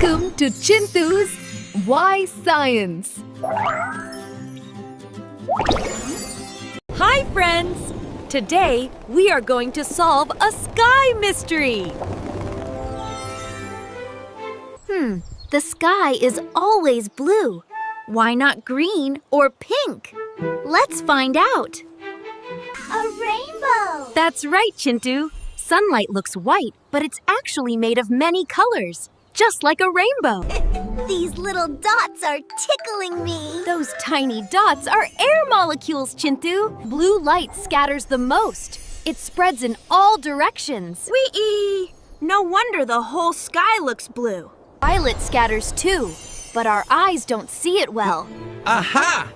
Welcome to Chintu's Why Science. Hi, friends! Today, we are going to solve a sky mystery. The sky is always blue. Why not green or pink? Let's find out. A rainbow! That's right, Chintu. Sunlight looks white, but it's actually made of many colors, just like a rainbow. These little dots are tickling me. Those tiny dots are air molecules, Chintu. Blue light scatters the most. It spreads in all directions. Wee-ee! No wonder the whole sky looks blue. Violet scatters too, but our eyes don't see it well. Aha!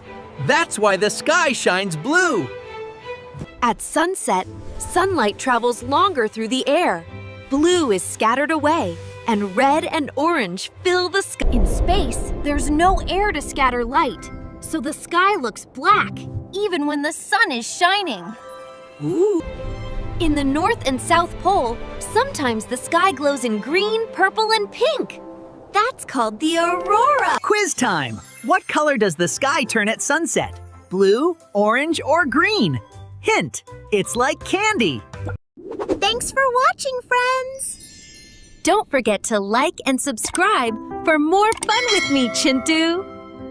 That's why the sky shines blue. At sunset, sunlight travels longer through the air. Blue is scattered away, and red and orange fill the sky. In space, there's no air to scatter light, so the sky looks black, even when the sun is shining. Ooh. In the North and South Pole, sometimes the sky glows in green, purple, and pink. That's called the aurora. Quiz time! What color does the sky turn at sunset? Blue, orange, or green? Hint, it's like candy. Thanks for watching, friends. Don't forget to like and subscribe for more fun with me, Chintu.